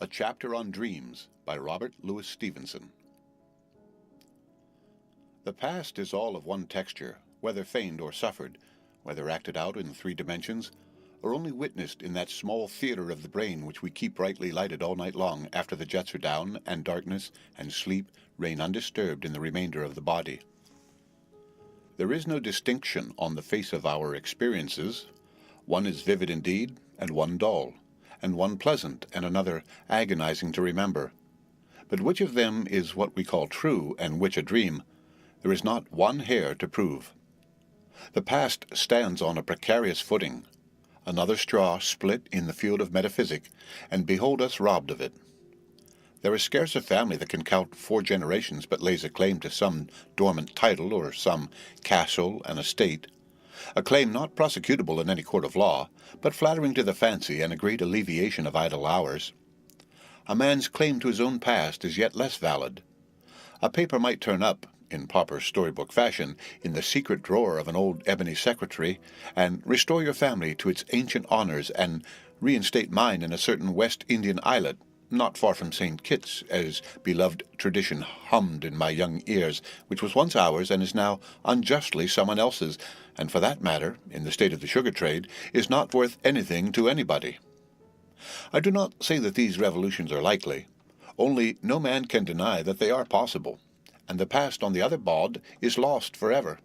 A Chapter on Dreams by Robert Louis Stevenson. The past is all of one texture, whether feigned or suffered, whether acted out in 3 dimensions, or only witnessed in that small theater of the brain which we keep brightly lighted all night long after the jets are down and darkness and sleep reign undisturbed in the remainder of the body. There is no distinction on the face of our experiences. One is vivid indeed, and one dull, and one pleasant, and another agonizing to remember. But which of them is what we call true, and which a dream, there is not one hair to prove. The past stands on a precarious footing, another straw split in the field of metaphysic, and behold us robbed of it. There is scarce a family that can count 4 generations but lays a claim to some dormant title or some castle and estate, a claim not prosecutable in any court of law, but flattering to the fancy and a great alleviation of idle hours. A man's claim to his own past is yet less valid. A paper might turn up, in proper storybook fashion, in the secret drawer of an old ebony secretary, and restore your family to its ancient honors and reinstate mine in a certain West Indian islet, not far from St. Kitts, as beloved tradition hummed in my young ears, which was once ours and is now unjustly someone else's, and for that matter, in the state of the sugar trade, is not worth anything to anybody. I do not say that these revolutions are likely, only no man can deny that they are possible, and the past on the other bod is lost forever.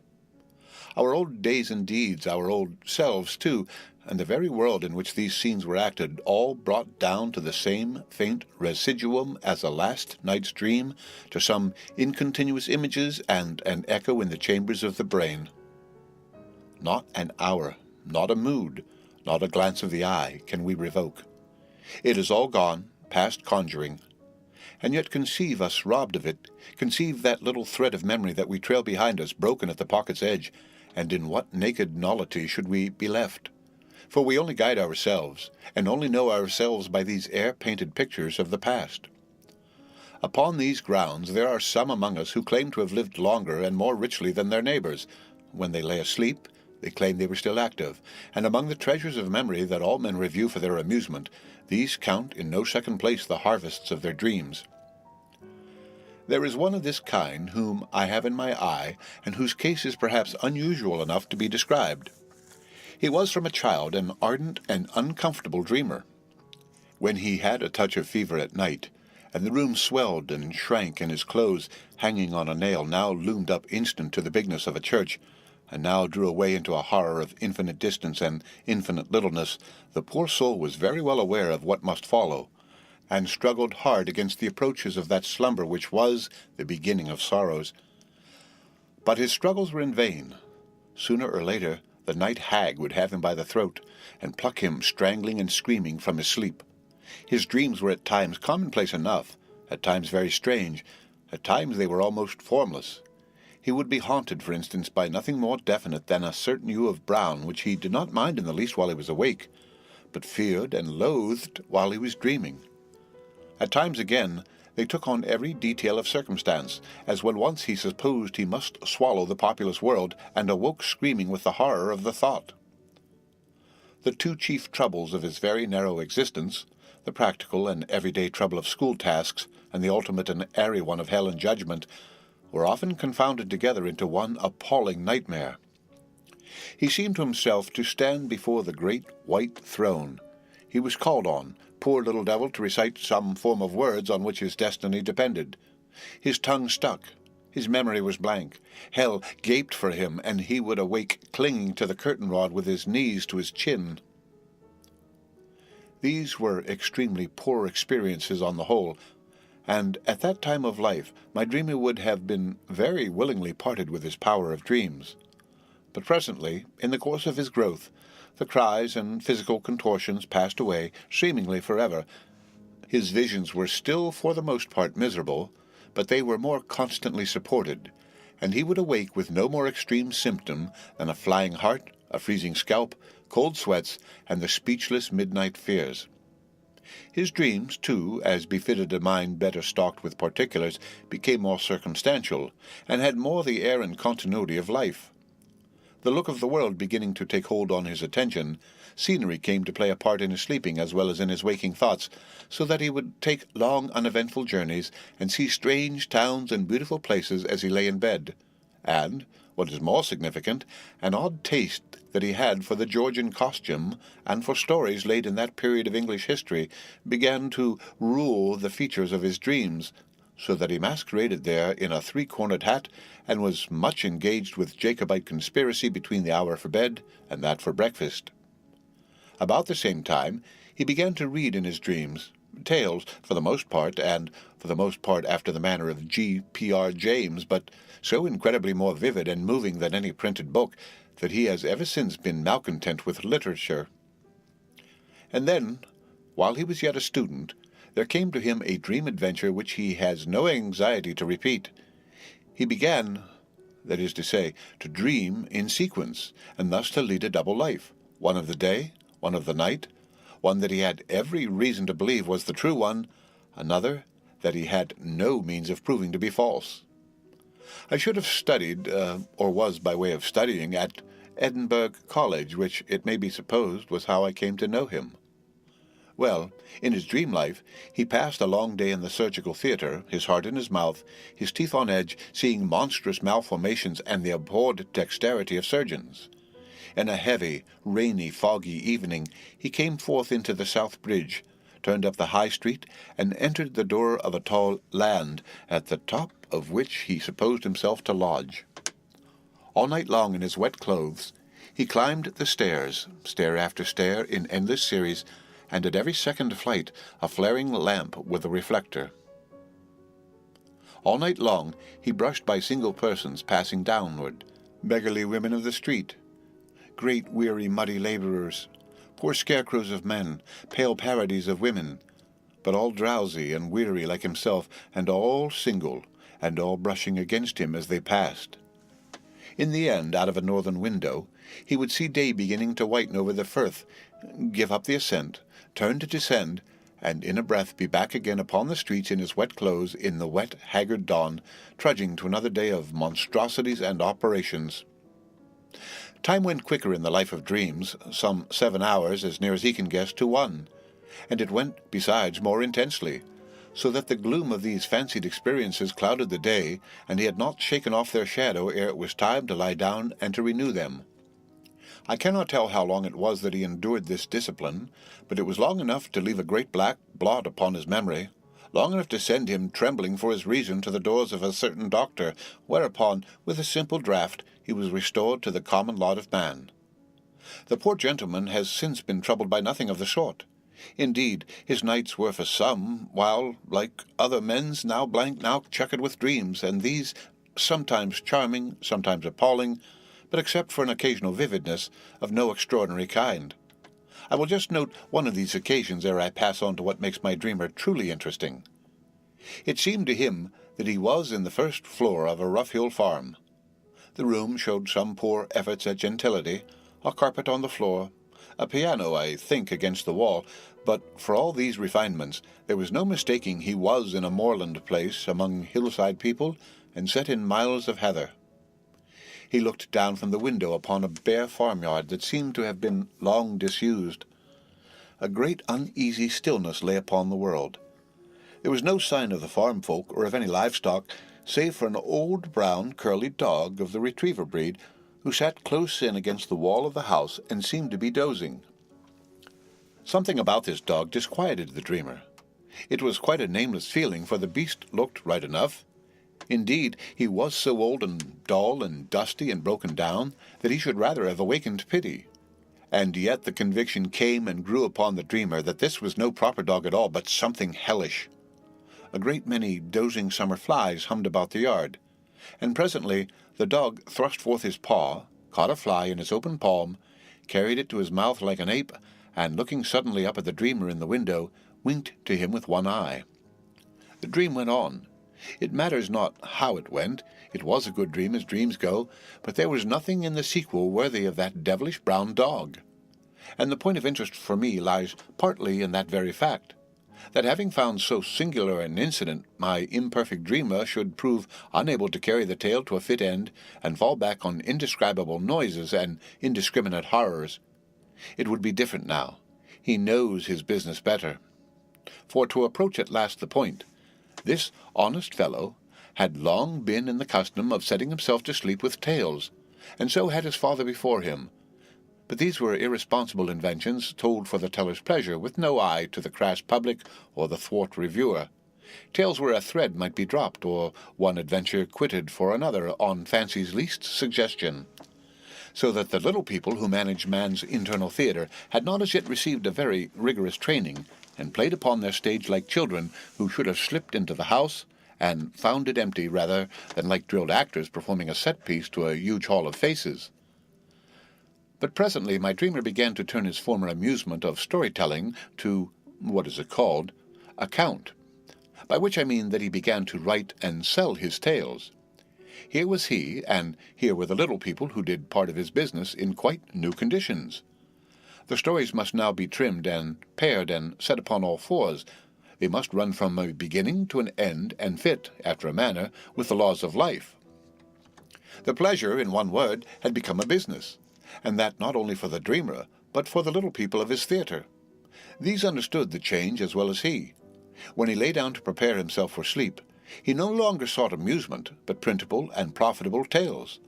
Our old days and deeds, our old selves too, and the very world in which these scenes were acted, all brought down to the same faint residuum as a last night's dream, to some incontinuous images and an echo in the chambers of the brain. Not an hour, not a mood, not a glance of the eye can we revoke. It is all gone, past conjuring. And yet conceive us robbed of it, conceive that little thread of memory that we trail behind us broken at the pocket's edge, and in what naked nullity should we be left? For we only guide ourselves, and only know ourselves by these air-painted pictures of the past. Upon these grounds there are some among us who claim to have lived longer and more richly than their neighbors. When they lay asleep, they claim they were still active, and among the treasures of memory that all men review for their amusement, these count in no second place the harvests of their dreams. There is one of this kind whom I have in my eye, and whose case is perhaps unusual enough to be described. He was from a child an ardent and uncomfortable dreamer. When he had a touch of fever at night, and the room swelled and shrank, and his clothes, hanging on a nail, now loomed up instant to the bigness of a church, and now drew away into a horror of infinite distance and infinite littleness, the poor soul was very well aware of what must follow, and struggled hard against the approaches of that slumber which was the beginning of sorrows. But his struggles were in vain. Sooner or later the night hag would have him by the throat, and pluck him strangling and screaming from his sleep. His dreams were at times commonplace enough, at times very strange, at times they were almost formless. He would be haunted, for instance, by nothing more definite than a certain hue of brown which he did not mind in the least while he was awake, but feared and loathed while he was dreaming. At times, again, they took on every detail of circumstance, as when once he supposed he must swallow the populous world, and awoke screaming with the horror of the thought. The 2 chief troubles of his very narrow existence, the practical and everyday trouble of school tasks, and the ultimate and airy one of hell and judgment, were often confounded together into one appalling nightmare. He seemed to himself to stand before the great white throne. He was called on, poor little devil, to recite some form of words on which his destiny depended. His tongue stuck, his memory was blank, hell gaped for him, and he would awake clinging to the curtain-rod with his knees to his chin. These were extremely poor experiences on the whole, and at that time of life my dreamer would have been very willingly parted with his power of dreams. But presently, in the course of his growth, the cries and physical contortions passed away, seemingly forever. His visions were still for the most part miserable, but they were more constantly supported, and he would awake with no more extreme symptom than a flying heart, a freezing scalp, cold sweats, and the speechless midnight fears. His dreams, too, as befitted a mind better stocked with particulars, became more circumstantial, and had more the air and continuity of life. The look of the world beginning to take hold on his attention, scenery came to play a part in his sleeping as well as in his waking thoughts, so that he would take long uneventful journeys and see strange towns and beautiful places as he lay in bed. And, what is more significant, an odd taste that he had for the Georgian costume and for stories laid in that period of English history began to rule the features of his dreams, so that he masqueraded there in a three-cornered hat and was much engaged with Jacobite conspiracy between the hour for bed and that for breakfast. About the same time he began to read in his dreams, tales for the most part, and for the most part after the manner of G.P.R. James, but so incredibly more vivid and moving than any printed book that he has ever since been malcontent with literature. And then, while he was yet a student, there came to him a dream adventure which he has no anxiety to repeat. He began, that is to say, to dream in sequence, and thus to lead a double life, one of the day, one of the night, one that he had every reason to believe was the true one, another that he had no means of proving to be false. I should have studied, or was by way of studying, at Edinburgh College, which it may be supposed was how I came to know him. Well, in his dream life, he passed a long day in the surgical theatre, his heart in his mouth, his teeth on edge, seeing monstrous malformations and the abhorred dexterity of surgeons. In a heavy, rainy, foggy evening, he came forth into the South Bridge, turned up the High Street, and entered the door of a tall land, at the top of which he supposed himself to lodge. All night long in his wet clothes, he climbed the stairs, stair after stair in endless series, and at every second flight a flaring lamp with a reflector. All night long he brushed by single persons passing downward, beggarly women of the street, great weary muddy labourers, poor scarecrows of men, pale parodies of women, but all drowsy and weary like himself, and all single, and all brushing against him as they passed. In the end, out of a northern window, he would see day beginning to whiten over the firth, give up the ascent, turn to descend, and in a breath be back again upon the streets in his wet clothes in the wet, haggard dawn, trudging to another day of monstrosities and operations. Time went quicker in the life of dreams, some 7 hours, as near as he can guess, to 1, and it went, besides, more intensely, so that the gloom of these fancied experiences clouded the day, and he had not shaken off their shadow ere it was time to lie down and to renew them. I cannot tell how long it was that he endured this discipline, but it was long enough to leave a great black blot upon his memory, long enough to send him trembling for his reason to the doors of a certain doctor, whereupon, with a simple draught, he was restored to the common lot of man. The poor gentleman has since been troubled by nothing of the sort. Indeed, his nights were for some, while, like other men's, now blank, now chequered with dreams, and these, sometimes charming, sometimes appalling, but except for an occasional vividness, of no extraordinary kind. I will just note one of these occasions ere I pass on to what makes my dreamer truly interesting. It seemed to him that he was in the first floor of a rough hill farm. The room showed some poor efforts at gentility, a carpet on the floor, a piano, I think, against the wall, but for all these refinements there was no mistaking he was in a moorland place among hillside people and set in miles of heather. He looked down from the window upon a bare farmyard that seemed to have been long disused. A great uneasy stillness lay upon the world. There was no sign of the farm folk or of any livestock, save for an old brown curly dog of the retriever breed, who sat close in against the wall of the house and seemed to be dozing. Something about this dog disquieted the dreamer. It was quite a nameless feeling, for the beast looked right enough. Indeed, he was so old and dull and dusty and broken down that he should rather have awakened pity. And yet the conviction came and grew upon the dreamer that this was no proper dog at all, but something hellish. A great many dozing summer flies hummed about the yard, and presently the dog thrust forth his paw, caught a fly in his open palm, carried it to his mouth like an ape, and looking suddenly up at the dreamer in the window, winked to him with one eye. The dream went on. It matters not how it went. It was a good dream as dreams go, but there was nothing in the sequel worthy of that devilish brown dog. And the point of interest for me lies partly in that very fact. that having found so singular an incident, my imperfect dreamer should prove unable to carry the tale to a fit end, and fall back on indescribable noises and indiscriminate horrors. It would be different now. He knows his business better. For to approach at last the point, this honest fellow had long been in the custom of setting himself to sleep with tales, and so had his father before him. But these were irresponsible inventions, told for the teller's pleasure, with no eye to the crass public or the thwart reviewer. Tales where a thread might be dropped, or one adventure quitted for another on fancy's least suggestion. So that the little people who managed man's internal theatre had not as yet received a very rigorous training, and played upon their stage like children who should have slipped into the house and found it empty rather than like drilled actors performing a set-piece to a huge hall of faces. But presently my dreamer began to turn his former amusement of storytelling to, what is it called, account, by which I mean that he began to write and sell his tales. Here was he, and here were the little people who did part of his business in quite new conditions. The stories must now be trimmed and pared and set upon all fours. They must run from a beginning to an end and fit, after a manner, with the laws of life. The pleasure, in one word, had become a business, and that not only for the dreamer, but for the little people of his theatre. These understood the change as well as he. When he lay down to prepare himself for sleep, he no longer sought amusement, but printable and profitable tales,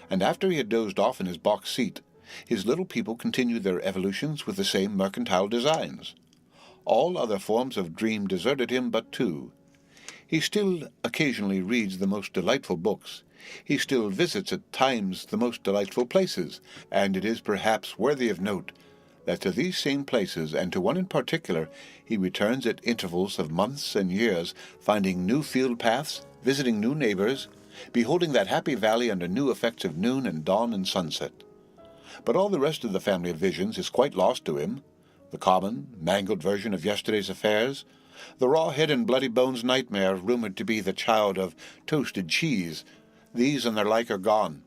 and after he had dozed off in his box seat, his little people continued their evolutions with the same mercantile designs. All other forms of dream deserted him but two. He still occasionally reads the most delightful books. He still visits at times the most delightful places, and it is perhaps worthy of note that to these same places, and to one in particular, he returns at intervals of months and years, finding new field paths, visiting new neighbors, beholding that happy valley under new effects of noon and dawn and sunset. But all the rest of the family of visions is quite lost to him. The common, mangled version of yesterday's affairs, the raw-head and bloody-bones nightmare rumored to be the child of toasted cheese, these and their like are gone.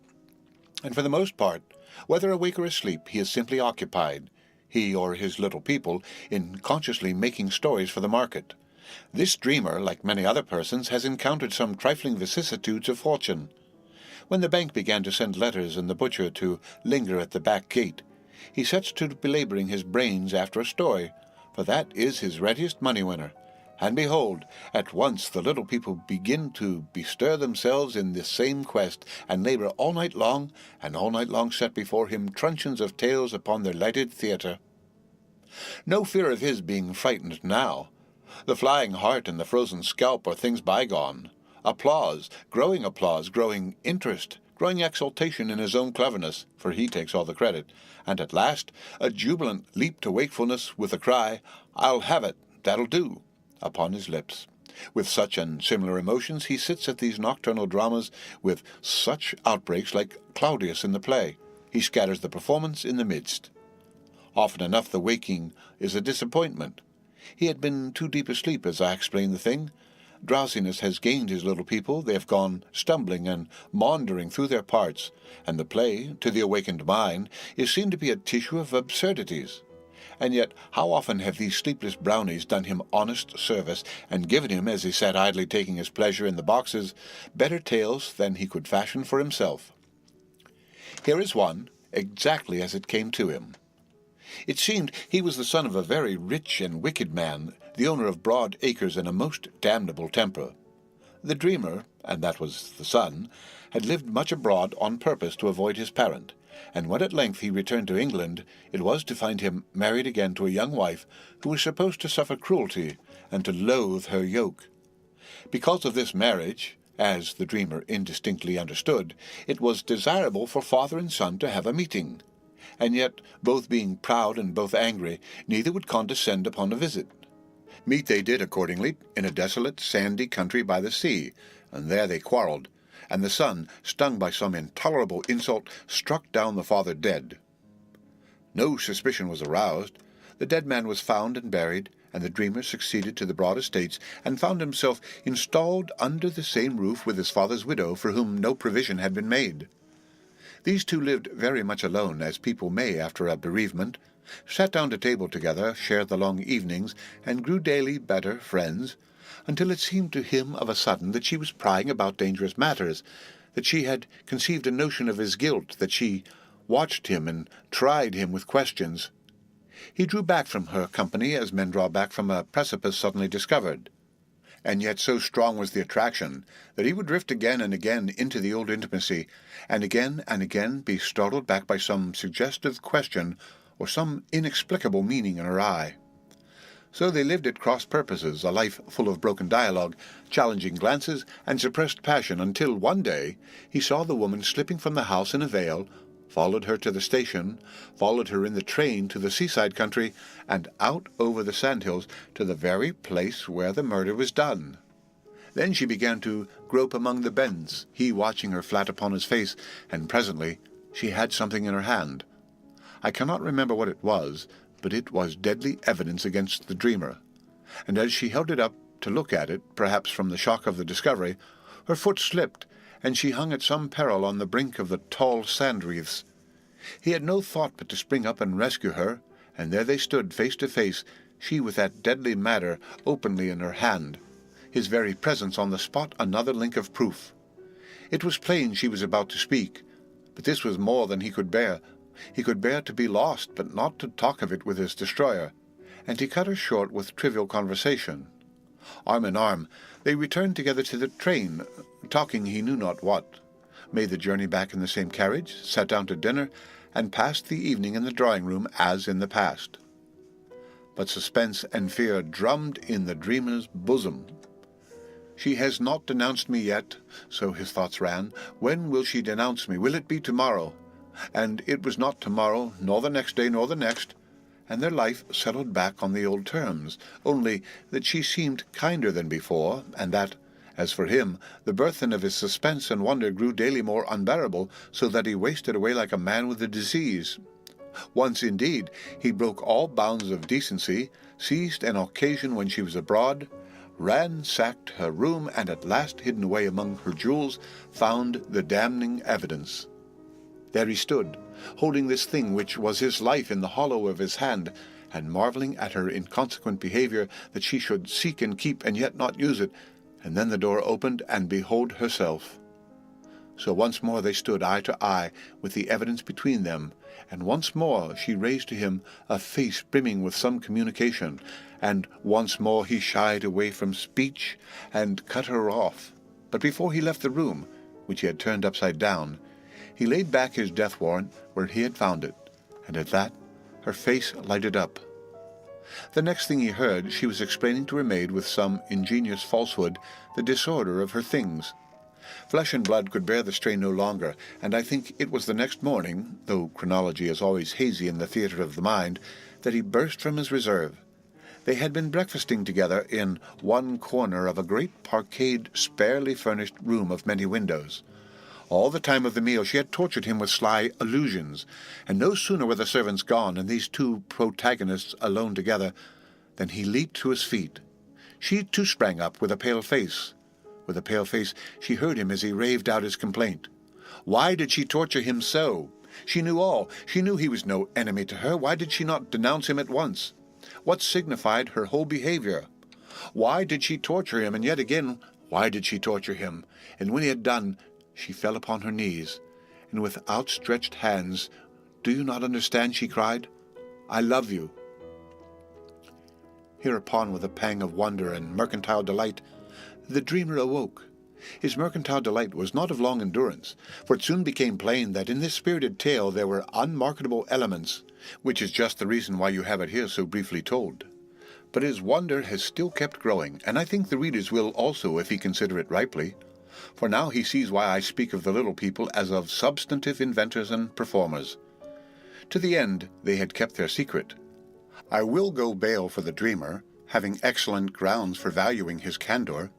And for the most part, whether awake or asleep, he is simply occupied, he or his little people, in consciously making stories for the market. This dreamer, like many other persons, has encountered some trifling vicissitudes of fortune. When the bank began to send letters and the butcher to linger at the back gate, he sets to belabouring his brains after a story, for that is his readiest money-winner. And behold, at once the little people begin to bestir themselves in this same quest, and labour all night long, and all night long set before him truncheons of tales upon their lighted theatre. No fear of his being frightened now. The flying heart and the frozen scalp are things bygone. Applause, growing interest, growing exultation in his own cleverness, for he takes all the credit, and at last a jubilant leap to wakefulness with the cry, "I'll have it, that'll do," upon his lips. With such and similar emotions he sits at these nocturnal dramas with such outbreaks like Claudius in the play. He scatters the performance in the midst. Often enough the waking is a disappointment. He had been too deep asleep as I explained the thing. Drowsiness has gained his little people. They have gone stumbling and maundering through their parts, and the play, to the awakened mind, is seen to be a tissue of absurdities. And yet how often have these sleepless brownies done him honest service, and given him, as he sat idly taking his pleasure in the boxes, better tales than he could fashion for himself. Here is one, exactly as it came to him. It seemed he was the son of a very rich and wicked man, the owner of broad acres and a most damnable temper. The dreamer, and that was the son, had lived much abroad on purpose to avoid his parent, and when at length he returned to England, it was to find him married again to a young wife who was supposed to suffer cruelty and to loathe her yoke. Because of this marriage, as the dreamer indistinctly understood, it was desirable for father and son to have a meeting, and yet, both being proud and both angry, neither would condescend upon a visit. Meet they did accordingly in a desolate, sandy country by the sea, and there they quarrelled, and the son, stung by some intolerable insult, struck down the father dead. No suspicion was aroused. The dead man was found and buried, and the dreamer succeeded to the broad estates, and found himself installed under the same roof with his father's widow, for whom no provision had been made. These two lived very much alone, as people may after a bereavement, sat down to table together, shared the long evenings, and grew daily better friends, until it seemed to him of a sudden that she was prying about dangerous matters, that she had conceived a notion of his guilt, that she watched him and tried him with questions. He drew back from her company as men draw back from a precipice suddenly discovered. And yet so strong was the attraction that he would drift again and again into the old intimacy, and again be startled back by some suggestive question or some inexplicable meaning in her eye. So they lived at cross purposes, a life full of broken dialogue, challenging glances, and suppressed passion, until one day he saw the woman slipping from the house in a veil, followed her to the station, followed her in the train to the seaside country, and out over the sandhills to the very place where the murder was done. Then she began to grope among the bends, he watching her flat upon his face, and presently she had something in her hand. I cannot remember what it was, but it was deadly evidence against the dreamer, and as she held it up to look at it, perhaps from the shock of the discovery, her foot slipped, and she hung at some peril on the brink of the tall sand-wreaths. He had no thought but to spring up and rescue her, and there they stood face to face, she with that deadly matter openly in her hand, his very presence on the spot another link of proof. It was plain she was about to speak, but this was more than he could bear. He could bear to be lost, but not to talk of it with his destroyer, and he cut her short with trivial conversation. Arm in arm, they returned together to the train, talking he knew not what, made the journey back in the same carriage, sat down to dinner, and passed the evening in the drawing-room as in the past. But suspense and fear drummed in the dreamer's bosom. She has not denounced me yet, so his thoughts ran. When will she denounce me? Will it be tomorrow? And it was not tomorrow, nor the next day, nor the next, and their life settled back on the old terms, only that she seemed kinder than before, and that, as for him, the burthen of his suspense and wonder grew daily more unbearable, so that he wasted away like a man with a disease. Once, indeed, he broke all bounds of decency, seized an occasion when she was abroad, ransacked her room, and at last, hidden away among her jewels, found the damning evidence. There he stood, holding this thing which was his life in the hollow of his hand, and marveling at her inconsequent behavior, that she should seek and keep and yet not use it, and then the door opened, and behold herself. So once more they stood eye to eye, with the evidence between them, and once more she raised to him a face brimming with some communication, and once more he shied away from speech, and cut her off. But before he left the room, which he had turned upside down, he laid back his death warrant where he had found it, and at that her face lighted up. The next thing he heard, she was explaining to her maid with some ingenious falsehood the disorder of her things. Flesh and blood could bear the strain no longer, and I think it was the next morning, though chronology is always hazy in the theatre of the mind, that he burst from his reserve. They had been breakfasting together in one corner of a great parquetred, sparely furnished room of many windows. All the time of the meal she had tortured him with sly allusions, and no sooner were the servants gone and these two protagonists alone together than he leaped to his feet. She too sprang up with a pale face. With a pale face she heard him as he raved out his complaint. Why did she torture him so? She knew all. She knew he was no enemy to her. Why did she not denounce him at once? What signified her whole behavior? Why did she torture him, and yet again, why did she torture him? And when he had done, she fell upon her knees, and with outstretched hands, "Do you not understand?" she cried. "I love you." Hereupon, with a pang of wonder and mercantile delight, the dreamer awoke. His mercantile delight was not of long endurance, for it soon became plain that in this spirited tale there were unmarketable elements, which is just the reason why you have it here so briefly told. But his wonder has still kept growing, and I think the readers will also if he consider it ripely. For now he sees why I speak of the little people as of substantive inventors and performers. To the end they had kept their secret. I will go bail for the dreamer, having excellent grounds for valuing his candor,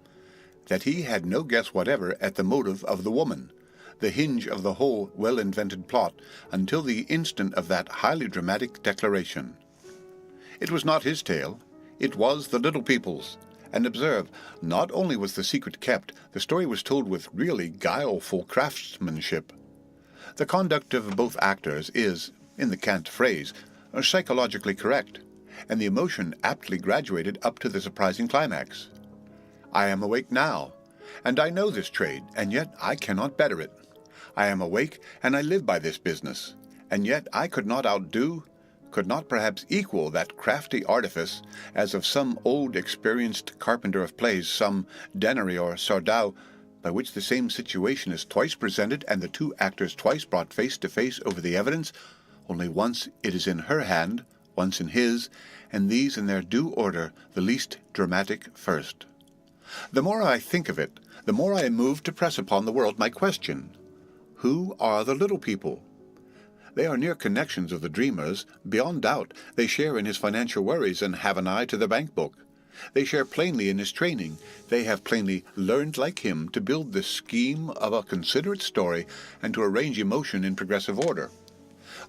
that he had no guess whatever at the motive of the woman, the hinge of the whole well-invented plot, until the instant of that highly dramatic declaration. It was not his tale, it was the little people's. And observe, not only was the secret kept, the story was told with really guileful craftsmanship. The conduct of both actors is, in the cant phrase, are psychologically correct, and the emotion aptly graduated up to the surprising climax. I am awake now, and I know this trade, and yet I cannot better it. I am awake, and I live by this business, and yet I could not outdo, could not perhaps equal that crafty artifice, as of some old experienced carpenter of plays, some Dennery or Sardou, by which the same situation is twice presented and the two actors twice brought face to face over the evidence, only once it is in her hand, once in his, and these in their due order, the least dramatic first. The more I think of it, the more I am moved to press upon the world my question: who are the little people? They are near connections of the dreamers, beyond doubt. They share in his financial worries and have an eye to the bank book. They share plainly in his training. They have plainly learned, like him, to build the scheme of a considerate story and to arrange emotion in progressive order.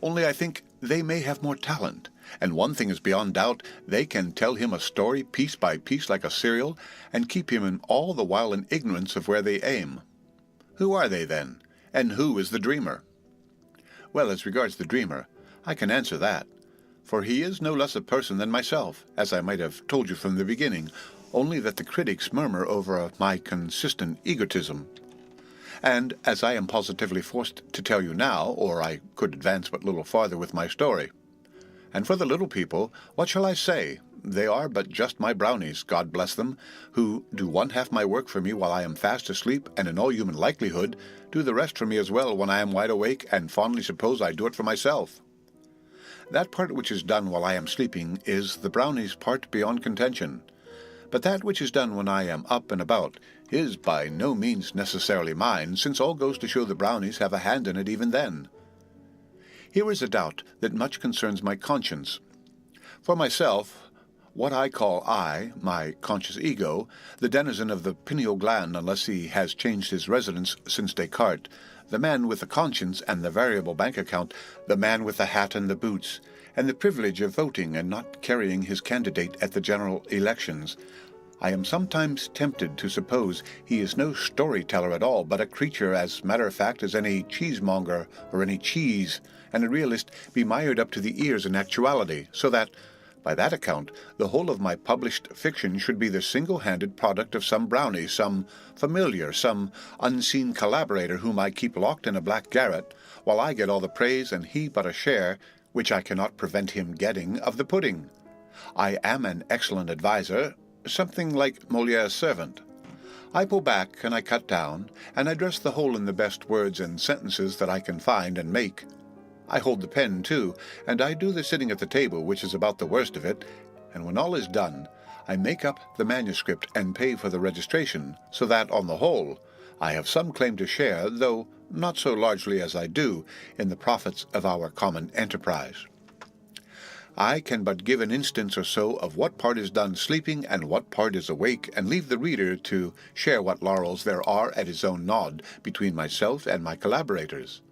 Only I think they may have more talent, and one thing is beyond doubt: they can tell him a story piece by piece like a serial, and keep him in all the while in ignorance of where they aim. Who are they, then? And who is the dreamer? Well, as regards the dreamer, I can answer that, for he is no less a person than myself, as I might have told you from the beginning, only that the critics murmur over my consistent egotism. And as I am positively forced to tell you now, or I could advance but little farther with my story. And for the little people, what shall I say? They are but just my brownies, God bless them, who do one half my work for me while I am fast asleep, and in all human likelihood do the rest for me as well when I am wide awake, and fondly suppose I do it for myself. That part which is done while I am sleeping is the brownies' part beyond contention. But that which is done when I am up and about is by no means necessarily mine, since all goes to show the brownies have a hand in it even then. Here is a doubt that much concerns my conscience. For myself, what I call I, my conscious ego, the denizen of the pineal gland unless he has changed his residence since Descartes, the man with the conscience and the variable bank account, the man with the hat and the boots, and the privilege of voting and not carrying his candidate at the general elections, I am sometimes tempted to suppose he is no storyteller at all, but a creature as matter of fact as any cheesemonger or any cheese, and a realist be mired up to the ears in actuality, so that, by that account, the whole of my published fiction should be the single-handed product of some brownie, some familiar, some unseen collaborator whom I keep locked in a black garret, while I get all the praise and he but a share, which I cannot prevent him getting, of the pudding. I am an excellent adviser, something like Moliere's servant. I pull back and I cut down, and I dress the whole in the best words and sentences that I can find and make. I hold the pen, too, and I do the sitting at the table, which is about the worst of it, and when all is done, I make up the manuscript and pay for the registration, so that, on the whole, I have some claim to share, though not so largely as I do, in the profits of our common enterprise. I can but give an instance or so of what part is done sleeping and what part is awake, and leave the reader to share what laurels there are at his own nod between myself and my collaborators.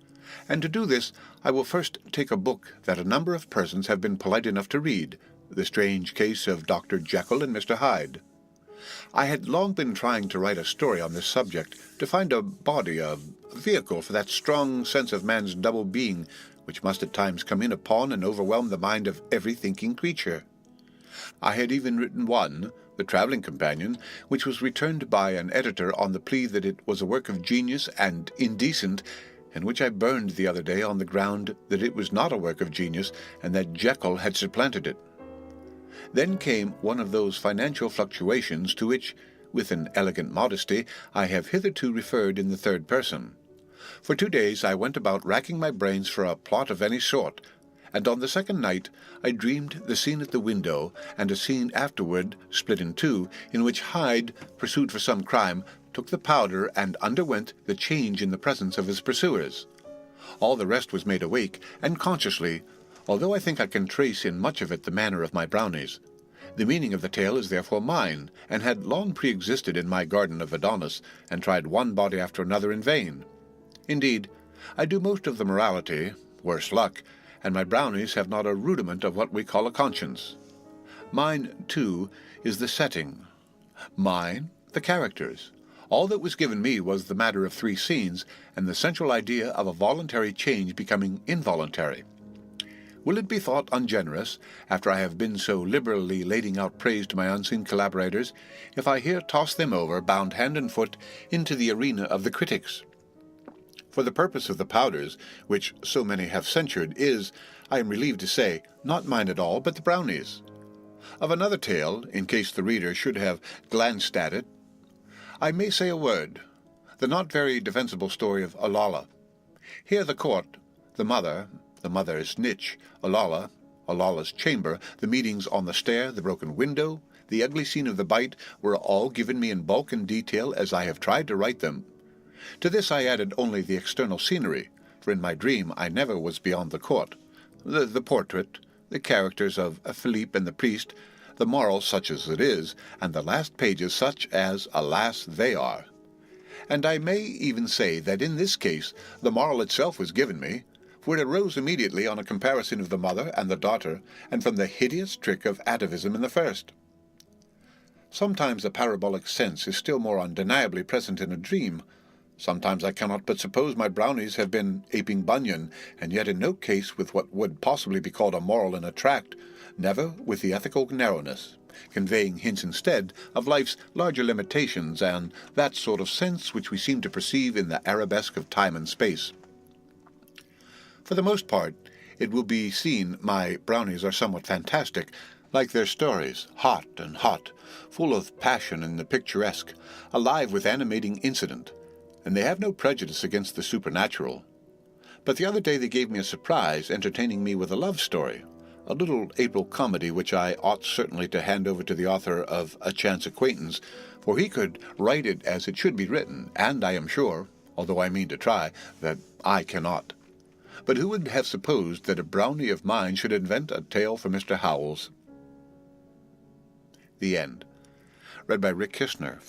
And to do this, I will first take a book that a number of persons have been polite enough to read, The Strange Case of Dr. Jekyll and Mr. Hyde. I had long been trying to write a story on this subject, to find a body, a vehicle for that strong sense of man's double being, which must at times come in upon and overwhelm the mind of every thinking creature. I had even written one, The Travelling Companion, which was returned by an editor on the plea that it was a work of genius and indecent, and which I burned the other day on the ground that it was not a work of genius, and that Jekyll had supplanted it. Then came one of those financial fluctuations to which, with an elegant modesty, I have hitherto referred in the third person. For 2 days I went about racking my brains for a plot of any sort, and on the second night I dreamed the scene at the window, and a scene afterward, split in two, in which Hyde, pursued for some crime, took the powder and underwent the change in the presence of his pursuers. All the rest was made awake, and consciously, although I think I can trace in much of it the manner of my brownies. The meaning of the tale is therefore mine, and had long pre-existed in my garden of Adonis, and tried one body after another in vain. Indeed, I do most of the morality, worse luck, and my brownies have not a rudiment of what we call a conscience. Mine, too, is the setting. Mine, the characters. All that was given me was the matter of 3 scenes, and the central idea of a voluntary change becoming involuntary. Will it be thought ungenerous, after I have been so liberally lading out praise to my unseen collaborators, if I here toss them over, bound hand and foot, into the arena of the critics? For the purpose of the powders, which so many have censured, is, I am relieved to say, not mine at all, but the brownies. Of another tale, in case the reader should have glanced at it, I may say a word, the not very defensible story of Olalla. Here the court, the mother's niche, Olalla's chamber, the meetings on the stair, the broken window, the ugly scene of the bite, were all given me in bulk and detail as I have tried to write them. To this I added only the external scenery, for in my dream I never was beyond the court, the portrait, the characters of Philippe and the priest, the moral such as it is, and the last pages such as, alas, they are. And I may even say that in this case the moral itself was given me, for it arose immediately on a comparison of the mother and the daughter, and from the hideous trick of atavism in the first. Sometimes a parabolic sense is still more undeniably present in a dream. Sometimes I cannot but suppose my brownies have been aping Bunyan, and yet in no case with what would possibly be called a moral in a tract, never with the ethical narrowness, conveying hints instead of life's larger limitations and that sort of sense which we seem to perceive in the arabesque of time and space. For the most part, it will be seen my brownies are somewhat fantastic, like their stories, hot, full of passion and the picturesque, alive with animating incident, and they have no prejudice against the supernatural. But the other day they gave me a surprise, entertaining me with a love story, a little April comedy which I ought certainly to hand over to the author of A Chance Acquaintance, for he could write it as it should be written, and I am sure, although I mean to try, that I cannot. But who would have supposed that a brownie of mine should invent a tale for Mr. Howells? The End. Read by Rick Kistner.